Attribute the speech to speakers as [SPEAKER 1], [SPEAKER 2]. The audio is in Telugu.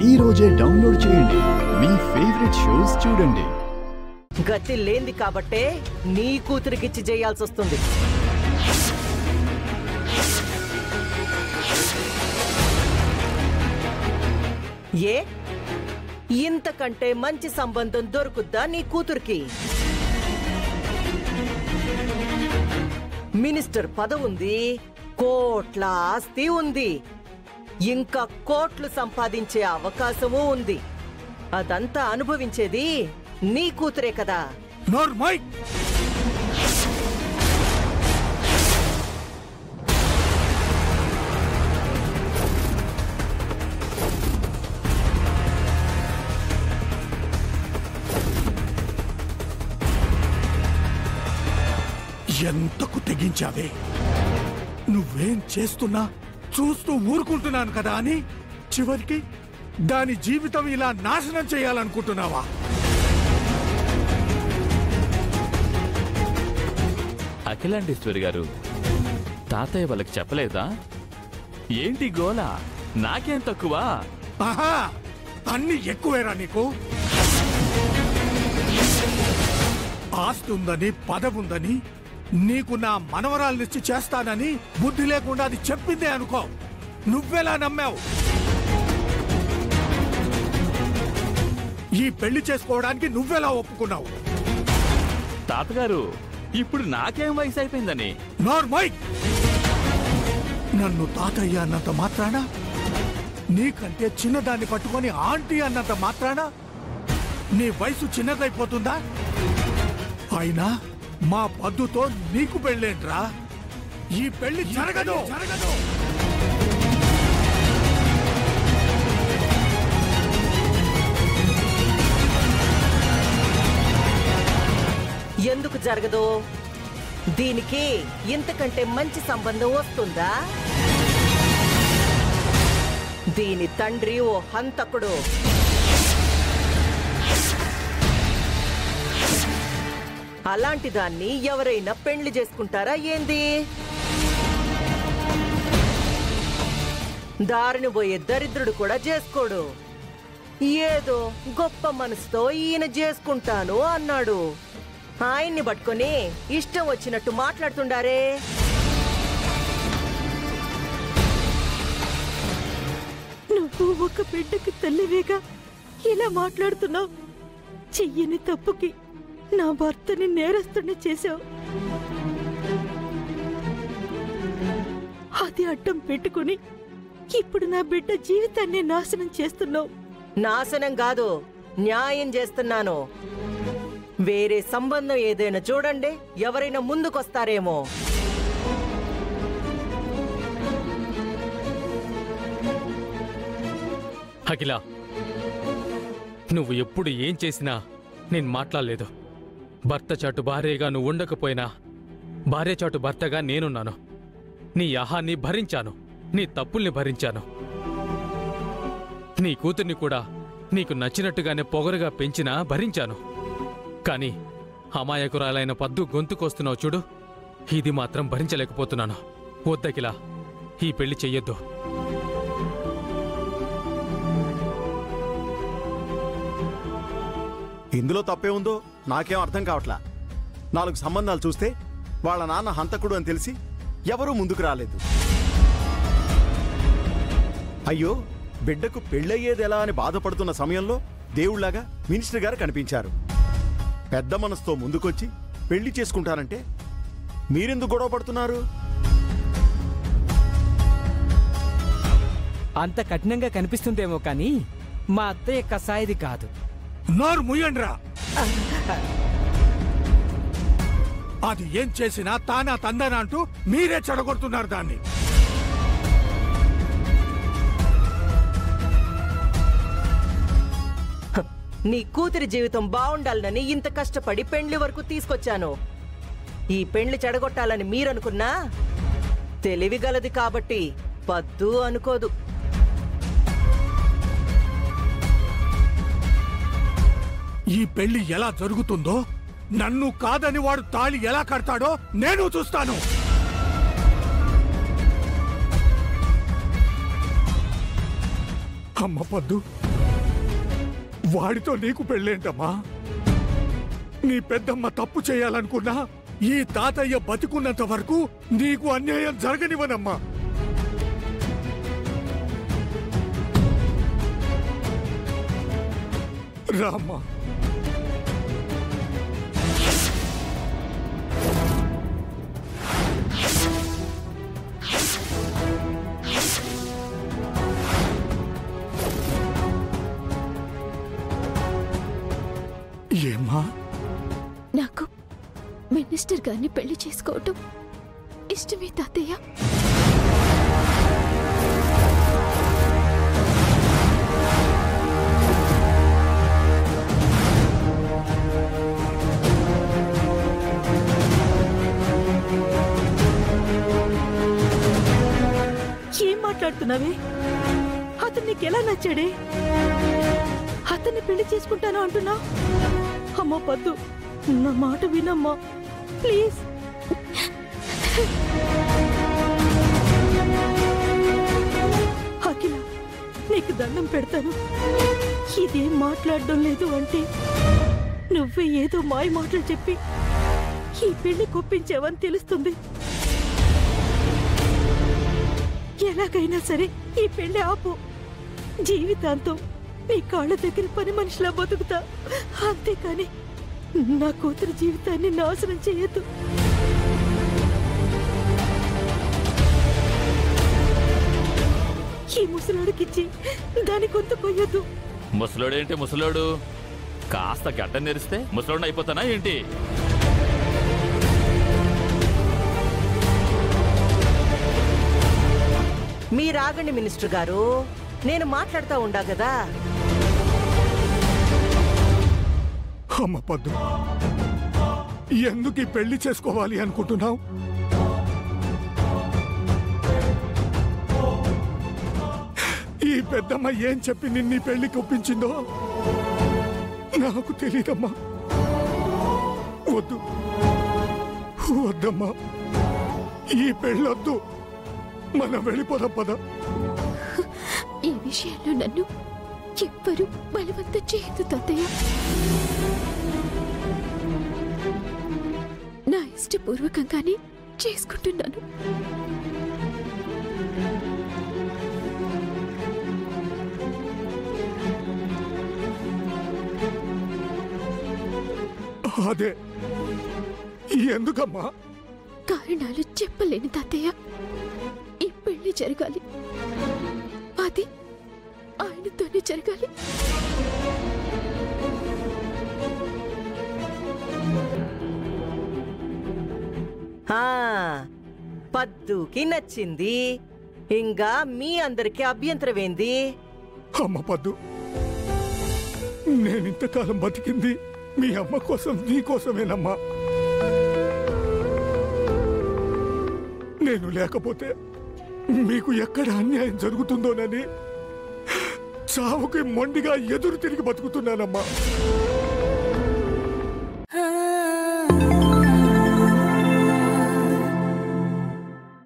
[SPEAKER 1] ఈ రోజే డౌన్లోడ్ చేయండి, మీ ఫేవరెట్ షోస్ చూడండి.
[SPEAKER 2] గతి లేంది కాబట్టే నీ కూతురికిచ్చి చేయాల్సి వస్తుంది. ఏ ఇంతకంటే మంచి సంబంధం దొరుకుద్దా నీ కూతురికి? మినిస్టర్ పదవుంది, కోట్ల ఆస్తి ఉంది, ఇంకా కోట్లు సంపాదించే అవకాశమూ ఉంది. అదంతా అనుభవించేది నీ కూతురే కదా.
[SPEAKER 3] ఎంతకు తెగించావే? నువ్వేం చేస్తున్నా చూస్తూ ఊరుకుంటున్నాను కదా అని చివరికి దాని జీవితం ఇలా నాశనం చేయాలనుకుంటున్నావా?
[SPEAKER 4] అఖిలాండేశ్వరి గారు, తాతయ్య వాళ్ళకి చెప్పలేదా? ఏంటి గోలా? నాకేం తక్కువ?
[SPEAKER 3] ఆహా, అన్ని ఎక్కువేరా నీకు. ఆస్తి ఉందని, పదవుందని, నీకు నా మనవరాలనిచ్చి చేస్తానని బుద్ధి లేకుండా అది చెప్పిందే అనుకో. నువ్వెలా నమ్మావు? ఈ పెళ్లి చేసుకోవడానికి నువ్వెలా ఒప్పుకున్నావు?
[SPEAKER 4] తాతగారు, ఇప్పుడు నాకేం వయసు అయిపోయిందని?
[SPEAKER 3] నార్మల్. నన్ను తాతయ్య అన్నంత మాత్రాన, నీకంటే చిన్నదాన్ని పట్టుకొని ఆంటీ అన్నంత మాత్రాన నీ వయసు చిన్నదైపోతుందా? అయినా మా పద్దుతో నీకు పెళ్ళేంట్రా? ఈ పెళ్లి జరగదు.
[SPEAKER 2] ఎందుకు జరగదు? దీనికి ఇంతకంటే మంచి సంబంధం వస్తుందా? దీని తండ్రి ఓ హంతకుడు. అలాంటి దాన్ని ఎవరైనా పెళ్లి చేసుకుంటారా ఏంది? దారిని పోయే దరిద్రుడు కూడా చేసుకోడు. ఏదో గొప్ప మనసుతో ఈయన చేసుకుంటాను అన్నాడు. ఆయన్ని పట్టుకొని ఇష్టం వచ్చినట్టు మాట్లాడుతుండారే.
[SPEAKER 5] నువ్వు ఒక బిడ్డకి తల్లివేగా ఇలా మాట్లాడుతున్నావు. చెయ్యని తప్పుకి నా భర్తని నేరస్తుని చేశావు. అది అడ్డం పెట్టుకుని ఇప్పుడు నా బిడ్డ జీవితాన్ని నాశనం చేస్తున్నావు.
[SPEAKER 2] నాశనం కాదు, న్యాయం చేస్తున్నాను. వేరే సంబంధం ఏదైనా చూడండి, ఎవరైనా ముందుకొస్తారేమో.
[SPEAKER 6] అఖిల, నువ్వు ఎప్పుడు ఏం చేసినా నేను మాట్లాడలేదు. భర్త చాటు భార్యగా నువ్వు ఉండకపోయినా భార్య చాటు భర్తగా నేనున్నాను. నీ ఆహాన్ని భరించాను, నీ తప్పుల్ని భరించాను. నీ కూతుర్ని కూడా నీకు నచ్చినట్టుగానే పొగరుగా పెంచినా భరించాను. కాని అమాయకురాలైన పద్దు గొంతుకొస్తున్నావు చూడు, ఇది మాత్రం భరించలేకపోతున్నాను. వద్దకిలా, ఈ పెళ్లి చెయ్యొద్దు.
[SPEAKER 7] ఇందులో తప్పే ఉందో నాకేం అర్థం కావట్లా. 4 సంబంధాలు చూస్తే వాళ్ళ నాన్న హంతకుడు అని తెలిసి ఎవరూ ముందుకు రాలేదు. అయ్యో, బిడ్డకు పెళ్ళయ్యేది ఎలా అని బాధపడుతున్న సమయంలో దేవుళ్లాగా మినిస్టర్ గారు కనిపించారు. పెద్ద మనసుతో ముందుకొచ్చి పెళ్లి చేసుకుంటారంటే మీరెందుకు గొడవ పడుతున్నారు?
[SPEAKER 8] అంత కఠినంగా కనిపిస్తుందేమో కానీ మా అత్తయ్య కసాయిది కాదు.
[SPEAKER 3] నోరు ముయ్యండ్రా. అది ఏం చేసినా తానా తందనా అంటూ మీరే చెడగొడుతున్నారు దాన్ని.
[SPEAKER 2] నీ కూతురి జీవితం బాగుండాలని ఇంత కష్టపడి పెండ్లి వరకు తీసుకొచ్చాను. ఈ పెండ్లి చెడగొట్టాలని మీరనుకున్నా తెలివిగలది కాబట్టి పద్దు అనుకోదు.
[SPEAKER 3] ఈ పెళ్లి ఎలా జరుగుతుందో, నన్ను కాదని వాడు తాళి ఎలా కడతాడో నేను చూస్తాను. అమ్మ పద్దు, వాడితో నీకు పెళ్ళేంటమ్మా? నీ పెద్దమ్మ తప్పు చేయాలనుకున్నా ఈ తాతయ్య బతికున్నంత వరకు నీకు అన్యాయం జరగనివ్వనమ్మా. రామ్మా. ఏమ్మా?
[SPEAKER 5] నాకు మినిస్టర్ గారిని పెళ్లి చేసుకోవటం ఇష్టమే తాతయ్య.
[SPEAKER 2] ఏం మాట్లాడుతున్నావే? అతను నీకెలా నచ్చాడే? అతన్ని పెళ్లి చేసుకుంటాను అంటున్నా? అమ్మా పద్దు, నా మాట వినమ్మా ప్లీజ్. అఖిల, నీకు దండం పెడతాను. ఇదేం మాట్లాడడం లేదు అంటే నువ్వే ఏదో మాయ మాటలు చెప్పి ఈ పెళ్లి కొప్పించావని తెలుస్తుంది. ఎలాగైనా సరే ఈ పెళ్లి ఆపు. జీవితాంతం నీ కాళ్ళ దగ్గర పని మనిషిలా బతుకుతా, అంతేకాని నా కూతురు జీవితాన్ని నాశనం చేయొద్దు. ఈ ముసలోడికిచ్చి దాని గొంతు కొయ్యొద్దు.
[SPEAKER 4] ముసలోడేంటి ముసలోడు? కాస్త గడ్డ నెరిస్తే ముసలోడు అయిపోతానా ఏంటి?
[SPEAKER 2] మీరాగండి మినిస్టర్ గారు, నేను మాట్లాడుతూ ఉండా కదా.
[SPEAKER 3] అమ్మ పద్దు, ఎందుకు ఈ పెళ్లి చేసుకోవాలి అనుకుంటున్నావు? ఈ పెద్దమ్మ ఏం చెప్పి నిన్ను పెళ్లికి ఒప్పించిందో నాకు తెలీదమ్మా. వద్దు, వద్దమ్మా, ఈ పెళ్ళొద్దు. మనం వెళ్ళిపోదాం పద.
[SPEAKER 5] ఈ విషయంలో నన్ను ఎవ్వరూ బలవంతం చేయదు తాతయ్య. నా ఇష్టపూర్వకంగానే చేసుకుంటున్నాను.
[SPEAKER 3] అదే ఎందుకమ్మా?
[SPEAKER 5] కారణాలు చెప్పలేని తాతయ్య. ఈ పెళ్లి జరగాలి, అది ఆయనతోనే జరగాలి.
[SPEAKER 2] పద్దుకి నచ్చింది, ఇంకా మీ అందరికి అభ్యంతరం ఏంది?
[SPEAKER 3] అమ్మ పద్దు, నేనింతకాలం బతికింది మీ అమ్మ కోసం, నీ కోసమేనమ్మా. నేను లేకపోతే మీకు ఎక్కడ అన్యాయం జరుగుతుందోనని చావుకి మొండిగా ఎదురు తిరిగి బతుకుతున్నానమ్మా.